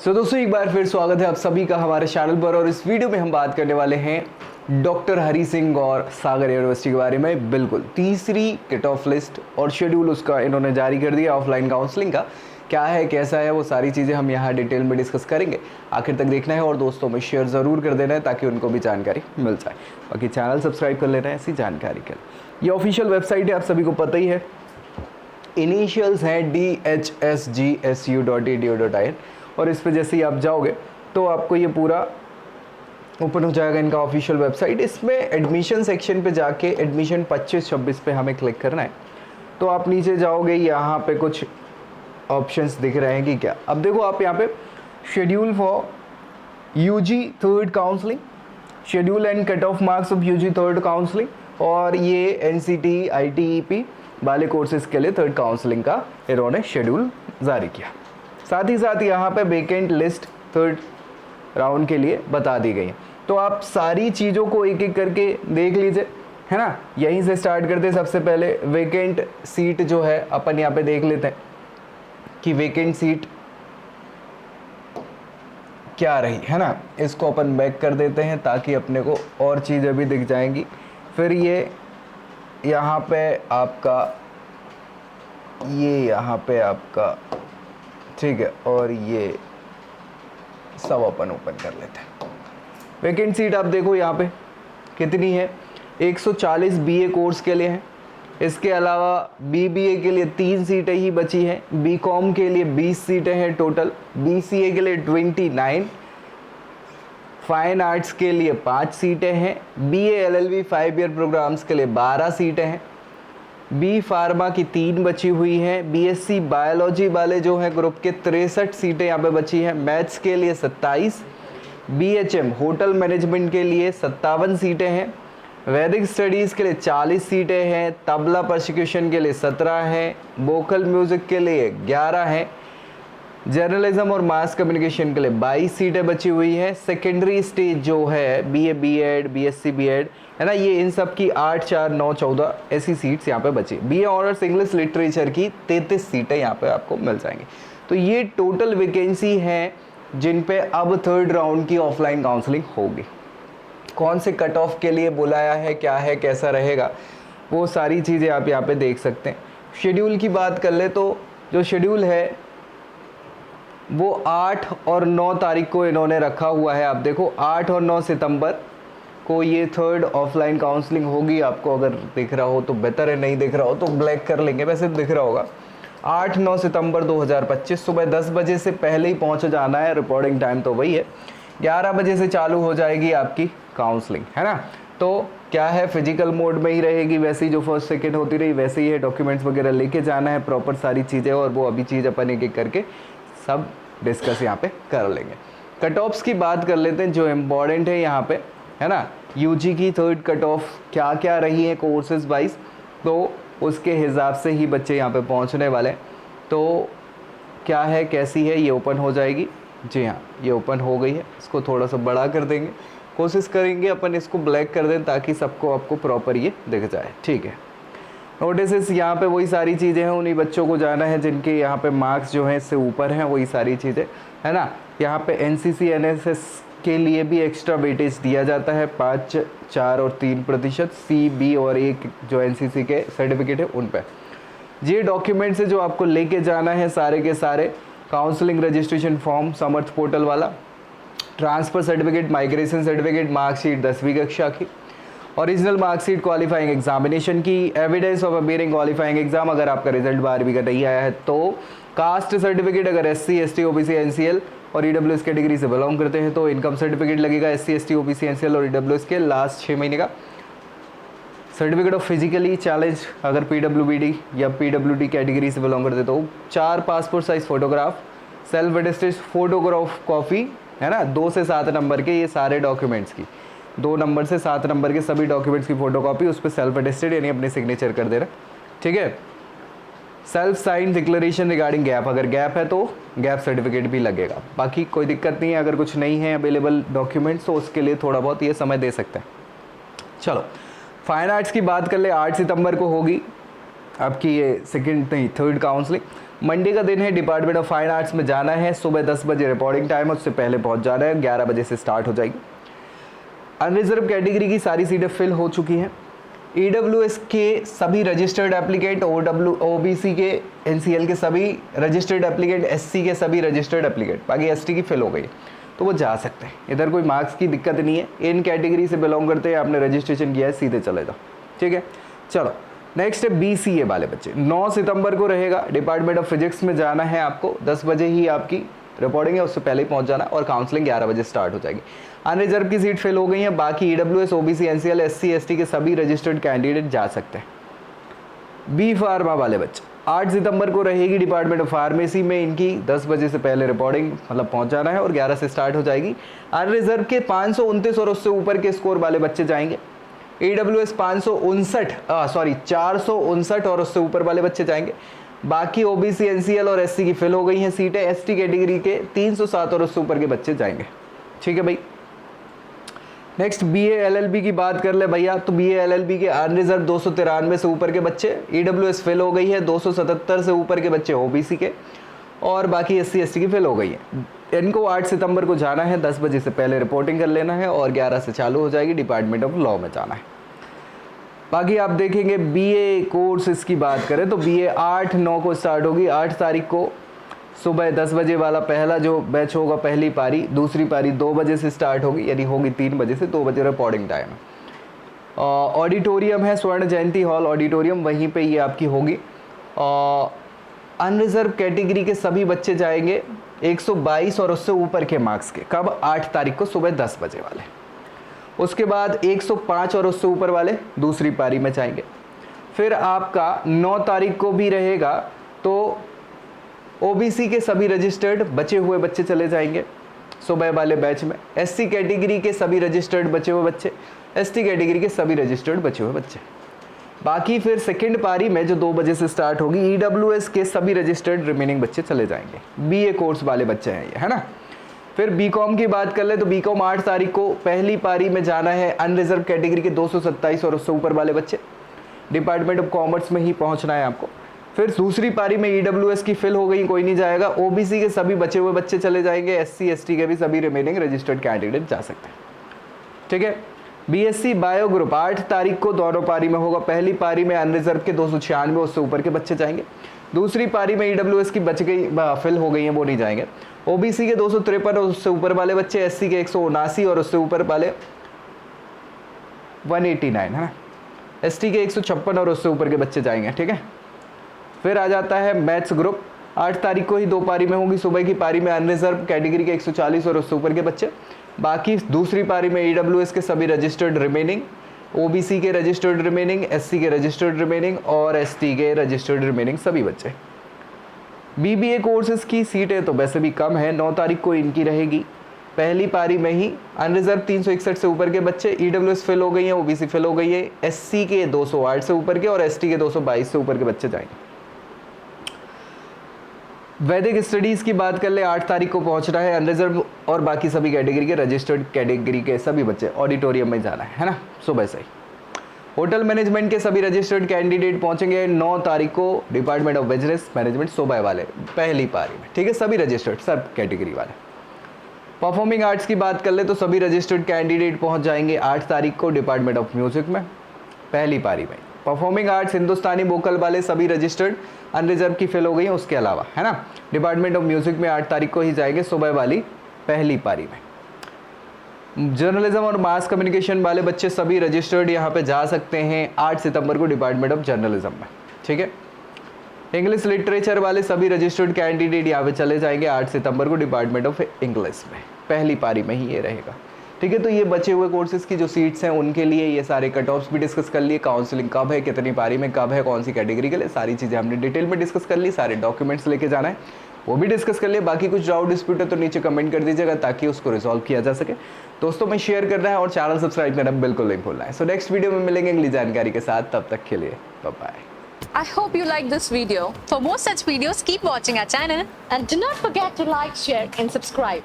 दोस्तों एक बार फिर स्वागत है आप सभी का हमारे चैनल पर। और इस वीडियो में हम बात करने वाले हैं डॉक्टर हरी सिंह और सागर यूनिवर्सिटी के बारे में। बिल्कुल तीसरी कट ऑफ लिस्ट और शेड्यूल उसका इन्होंने जारी कर दिया ऑफलाइन काउंसलिंग का। क्या है, कैसा है, वो सारी चीज़ें हम यहाँ डिटेल में डिस्कस करेंगे। आखिर तक देखना है और दोस्तों में शेयर ज़रूर कर देना है ताकि उनको भी जानकारी मिल जाए। बाकी चैनल सब्सक्राइब कर लेना है ऐसी जानकारी के लिए। ये ऑफिशियल वेबसाइट है, आप सभी को पता ही है। इनिशियल्स हैं dhsgsu.edu.in और इस पर जैसे ही आप जाओगे तो आपको ये पूरा ओपन हो जाएगा इनका ऑफिशियल वेबसाइट। इसमें एडमिशन सेक्शन पे जाके एडमिशन 25-26 पे हमें क्लिक करना है। तो आप नीचे जाओगे, यहाँ पे कुछ ऑप्शंस दिख रहे हैं कि क्या। अब देखो आप यहाँ पे schedule for UG third counselling, schedule and cut off marks of UG third counselling, और ये एनसीटी आईटीईपी वाले कोर्सेज के लिए थर्ड काउंसलिंग का इन्होंने शेड्यूल जारी किया। साथ ही साथ यहाँ पे वेकेंट लिस्ट थर्ड राउंड के लिए बता दी गई है। तो आप सारी चीज़ों को एक एक करके देख लीजिए, है ना। यहीं से स्टार्ट करते हैं। सबसे पहले वेकेंट सीट जो है अपन यहाँ पे देख लेते हैं कि वेकेंट सीट क्या रही, है ना। इसको अपन बैक कर देते हैं ताकि अपने को और चीज़ें भी दिख जाएंगी। फिर ये यहाँ पे आपका यहाँ पे आपका ठीक है, और ये सब अपन ओपन कर लेते हैं। वैकेंट सीट आप देखो यहाँ पे कितनी है, 140 बीए कोर्स के लिए है। इसके अलावा बीबीए के लिए 3 सीटें ही बची हैं, बीकॉम के लिए 20 सीटें हैं टोटल, बीसीए के लिए 29, फाइन आर्ट्स के लिए 5 सीटें हैं, बीए एलएलबी 5 ईयर प्रोग्राम्स के लिए 12 सीटें हैं, बी फार्मा की 3 बची हुई हैं, बीएससी बायोलॉजी वाले जो हैं ग्रुप के 63 सीटें यहाँ पे बची हैं, मैथ्स के लिए 27, बीएचएम होटल मैनेजमेंट के लिए 57 सीटें हैं, वैदिक स्टडीज़ के लिए 40 सीटें हैं, तबला प्रोसिक्यूशन के लिए 17 हैं, वोकल म्यूज़िक के लिए 11 हैं, जर्नलिज्म और मास कम्युनिकेशन के लिए 22 सीटें बची हुई हैं। सेकेंडरी स्टेज जो है बीए बीएड बीएससी बीएड, है ना, ये इन सब की 8, 4, 9, 14 ऐसी सीट्स यहाँ पे बची। बीए ऑनर्स इंग्लिश लिटरेचर की 33 सीटें यहाँ पे आपको मिल जाएंगी। तो ये टोटल वैकेंसी हैं जिन पे अब थर्ड राउंड की ऑफलाइन काउंसलिंग होगी। कौन से कट ऑफ के लिए बुलाया है, क्या है, कैसा रहेगा, वो सारी चीज़ें आप यहाँ पे देख सकते हैं। शेड्यूल की बात कर ले तो जो शेड्यूल है वो 8 और 9 तारीख को इन्होंने रखा हुआ है। आप देखो 8 और 9 सितंबर को ये थर्ड ऑफलाइन काउंसलिंग होगी। आपको अगर दिख रहा हो तो बेहतर है, नहीं दिख रहा हो तो ब्लैक कर लेंगे, वैसे दिख रहा होगा। 8-9 सितंबर 2025 सुबह 10 बजे से पहले ही पहुंच जाना है। रिपोर्टिंग टाइम तो वही है, 11 बजे से चालू हो जाएगी आपकी काउंसलिंग, है ना। तो क्या है, फिजिकल मोड में ही रहेगी, वैसे ही जो फर्स्ट सेकेंड होती रही वैसे ही है। डॉक्यूमेंट्स वगैरह लेके जाना है प्रॉपर सारी चीज़ें, और वो अभी चीज़ अपन एक एक करके सब डिस्कस यहाँ पे कर लेंगे। कट ऑफ्स की बात कर लेते हैं जो इम्पॉर्टेंट है यहाँ पे, है ना। यूजी की थर्ड कट ऑफ क्या क्या रही है कोर्सेज वाइज, तो उसके हिसाब से ही बच्चे यहाँ पे पहुँचने वाले हैं। तो क्या है, कैसी है, ये ओपन हो जाएगी। जी हाँ, ये ओपन हो गई है। इसको थोड़ा सा बड़ा कर देंगे, कोशिश करेंगे अपन इसको ब्लैक कर दें ताकि सबको आपको प्रॉपर ये दिख जाए, ठीक है। नोटिस यहाँ पे वही सारी चीज़ें हैं, उन्हीं बच्चों को जाना है जिनके यहाँ पे मार्क्स जो हैं इससे ऊपर हैं, वही सारी चीज़ें, है ना। यहाँ पे एनसीसी एनएसएस के लिए भी एक्स्ट्रा वेटेज दिया जाता है 5, 4 और 3%, सी, बी और एक जो एनसीसी के सर्टिफिकेट है उन पर। ये डॉक्यूमेंट्स है जो आपको लेके जाना है सारे के सारे। काउंसलिंग रजिस्ट्रेशन फॉर्म समर्थ पोर्टल वाला, transfer certificate, migration certificate, marksheet 10वीं कक्षा की, ओरिजिनल मार्कशीट क्वालिफाइंग एग्जामिनेशन की, evidence of appearing qualifying exam अगर आपका रिजल्ट 12वीं का नहीं आया है तो, कास्ट सर्टिफिकेट अगर एससी एसटी ओबीसी एनसीएल और ईडब्ल्यूएस कैटेगरी से बिलोंग करते हैं तो इनकम सर्टिफिकेट लगेगा एससी एसटी ओबीसी एनसीएल और ईडब्ल्यूएस के लास्ट 6 महीने का, सर्टिफिकेट ऑफ फिजिकली चैलेंज अगर पीडब्ल्यूबीडी या पीडब्ल्यूडी कैटेगरी से बिलोंग करते तो, 4 passport size photograph, self attested photograph copy, है ना, 2 से 7 नंबर के ये सारे डॉक्यूमेंट्स की, 2 नंबर से 7 नंबर के सभी डॉक्यूमेंट्स की फोटोकॉपी, उस पर सेल्फ अटेस्टेड यानी अपने सिग्नेचर कर देना, ठीक है। Self sign declaration regarding gap, अगर गैप है तो गैप सर्टिफिकेट भी लगेगा। बाकी कोई दिक्कत नहीं है, अगर कुछ नहीं है अवेलेबल डॉक्यूमेंट्स तो उसके लिए थोड़ा बहुत ये समय दे सकते हैं। चलो फाइन आर्ट्स की बात कर ले, 8 सितंबर को होगी आपकी ये सेकेंड नहीं थर्ड काउंसलिंग। मंडे का दिन है, डिपार्टमेंट ऑफ फाइन आर्ट्स में जाना है, सुबह 10 बजे रिपोर्टिंग टाइम है, उससे पहले पहुंच जाना है, 11 बजे से स्टार्ट हो जाएगी। अनरिजर्व कैटेगरी की सारी सीटें फिल हो चुकी हैं। EWS के सभी रजिस्टर्ड एप्लीकेंट, OBC के, NCL के सभी रजिस्टर्ड एप्लीकेंट, SC के सभी रजिस्टर्ड एप्लीकेंट, बाकी ST की फिल हो गई तो वो जा सकते हैं, इधर कोई मार्क्स की दिक्कत नहीं है। इन कैटेगरी से बिलोंग करते हैं, आपने रजिस्ट्रेशन किया है, सीधे चले जाओ, ठीक है। चलो नेक्स्ट है BCA वाले बच्चे। 9 सितंबर को रहेगा, डिपार्टमेंट ऑफ फिजिक्स में जाना है आपको, 10 बजे ही आपकी रिपोर्टिंग है, उससे पहले ही पहुंच जाना, और काउंसलिंग 11 बजे स्टार्ट हो जाएगी। अनरिजर्व की सीट फिल हो गई है, बाकी EWS, OBC, NCL, SC, ST के सभी रजिस्टर्ड कैंडिडेट जा सकते हैं। B फार्मा वाले बच्चे 8 सितंबर को रहेगी, डिपार्टमेंट ऑफ फार्मेसी में इनकी 10 बजे से पहले रिपोर्टिंग मतलब पहुंच जाना है, और 11 से स्टार्ट हो जाएगी। अनरिजर्व के 529 और उससे ऊपर के स्कोर वाले बच्चे जाएंगे। EWS 459 और उससे ऊपर वाले बच्चे जाएंगे। बाकी OBC, NCL और SC की फिल हो गई हैं सीटें। ST कैटेगरी के 307 और उससे ऊपर के बच्चे जाएंगे, ठीक है भाई। नेक्स्ट BA LLB की बात कर ले भैया, तो BA LLB के अनरिजर्व 293 से ऊपर के बच्चे, EWS फिल हो गई है, 277 से ऊपर के बच्चे OBC के, और बाकी SC ST की फिल हो गई है। इनको 8 सितंबर को जाना है, 10 बजे से पहले रिपोर्टिंग कर लेना है, और 11 से चालू हो जाएगी, डिपार्टमेंट ऑफ लॉ में जाना है। बाकी आप देखेंगे BA कोर्सेज की बात करें तो BA 8-9 को स्टार्ट होगी। 8 तारीख को सुबह 10 बजे वाला पहला जो बैच होगा, पहली पारी, दूसरी पारी 2 बजे से स्टार्ट होगी, यानी होगी 3 बजे से 2 बजे रिपोर्टिंग टाइम। ऑडिटोरियम है स्वर्ण जयंती हॉल ऑडिटोरियम, वहीं पे ये आपकी होगी। अनरिजर्व कैटेगरी के सभी बच्चे जाएंगे 122 और उससे ऊपर के मार्क्स के, कब? 8 तारीख को सुबह 10 बजे वाले। उसके बाद 105 और उससे ऊपर वाले दूसरी पारी में जाएंगे। फिर आपका 9 तारीख को भी रहेगा, तो OBC के सभी रजिस्टर्ड बचे हुए बच्चे चले जाएंगे सुबह वाले बैच में। SC कैटेगरी के सभी रजिस्टर्ड बचे हुए बच्चे, ST कैटेगरी के सभी रजिस्टर्ड बचे हुए बच्चे। बाकी फिर सेकंड पारी में जो 2 बजे से स्टार्ट होगी, EWS के सभी रजिस्टर्ड रिमेनिंग बच्चे चले जाएंगे। BA कोर्स वाले बच्चे हैं ये, है ना। फिर BCom की बात कर ले तो BCom 8 तारीख को पहली पारी में जाना है। अनरिजर्व कैटेगरी के 227 और उससे ऊपर वाले बच्चे, डिपार्टमेंट ऑफ कॉमर्स में ही पहुंचना है आपको। फिर दूसरी पारी में EWS की फिल हो गई, कोई नहीं जाएगा। OBC के सभी बचे हुए बच्चे चले जाएंगे, SC ST के भी सभी रिमेनिंग रजिस्टर्ड कैंडिडेट जा सकते हैं, ठीक है। BSc बायो ग्रुप 8 तारीख को दोनों पारी में होगा। पहली पारी में अनरिजर्व के 296 उससे ऊपर के बच्चे जाएंगे। दूसरी पारी में EWS की बच गई, फिल हो गई है, वो नहीं जाएंगे। OBC के 253 और उससे ऊपर वाले बच्चे, SC के 179 और उससे ऊपर वाले 189, है ना। ST के 156 और उससे ऊपर के बच्चे जाएंगे, ठीक है। फिर आ जाता है मैथ्स ग्रुप, 8 तारीख को ही 2 पारी में होगी। सुबह की पारी में अनरिजर्व कैटेगरी के 140 और उससे ऊपर के बच्चे, बाकी दूसरी पारी में EWS के सभी रजिस्टर्ड रिमेनिंग, OBC के रजिस्टर्ड रिमेनिंग, SC के रजिस्टर्ड रिमेनिंग और ST के रजिस्टर्ड रिमेनिंग सभी बच्चे। BBA कोर्सेज की सीटें तो वैसे भी कम है, 9 तारीख को इनकी रहेगी। पहली पारी में ही अनरिजर्व 361 से ऊपर के बच्चे, EWS फिल हो गई है, OBC फिल हो गई है, SC के 208 से ऊपर के और ST के 222 से ऊपर के बच्चे जाएंगे। वैदिक स्टडीज़ की बात कर ले, 8 तारीख को पहुंचना है। अनरिजर्व और बाकी सभी कैटेगरी के रजिस्टर्ड कैटेगरी के सभी बच्चे ऑडिटोरियम में जाना है ना, सुबह से ही। होटल मैनेजमेंट के सभी रजिस्टर्ड कैंडिडेट पहुंचेंगे 9 तारीख को, डिपार्टमेंट ऑफ बिजनेस मैनेजमेंट सुबह वाले पहली पारी में, ठीक है, सभी रजिस्टर्ड सब कैटेगरी वाले। परफॉर्मिंग आर्ट्स की बात कर ले तो सभी रजिस्टर्ड कैंडिडेट पहुंच जाएंगे 8 तारीख को डिपार्टमेंट ऑफ म्यूजिक में पहली पारी में। परफॉर्मिंग आर्ट्स हिंदुस्तानी वोकल वाले सभी रजिस्टर्ड, अनरिजर्व की फेल हो गई है उसके अलावा, है ना। डिपार्टमेंट ऑफ म्यूजिक में 8 तारीख को ही जाएंगे सुबह वाली पहली पारी में। जर्नलिज्म और मास कम्युनिकेशन वाले बच्चे सभी रजिस्टर्ड यहाँ पे जा सकते हैं 8 सितंबर को डिपार्टमेंट ऑफ जर्नलिज्म में, ठीक है। इंग्लिश लिटरेचर वाले सभी रजिस्टर्ड कैंडिडेट यहाँ पे चले जाएंगे 8 सितंबर को डिपार्टमेंट ऑफ इंग्लिश में, पहली पारी में ही ये रहेगा, ठीक है। तो ये बचे हुए कोर्सेज की जो सीट्स हैं उनके लिए ये सारे कट ऑफ्स भी डिस्कस कर लिए, काउंसलिंग कब है, कितनी पारी में कब है, कौन सी कैटेगरी के लिए, सारी चीज़ें हमने डिटेल में डिस्कस कर ली। सारे डॉक्यूमेंट्स लेके जाना है वो भी डिस्कस कर लिए। बाकी कुछ डाउट डिस्प्यूट है तो नीचे कमेंट कर दीजिएगा ताकि उसको रिजॉल्व किया जा सके। दोस्तों में शेयर करना है और चैनल सब्सक्राइब करना बिल्कुल नहीं भूलना है। सो नेक्स्ट वीडियो में मिलेंगे अगली जानकारी के साथ, तब तक के लिए bye bye. I hope you like this video. For more such videos, keep watching our channel and do not forget to like, share and subscribe.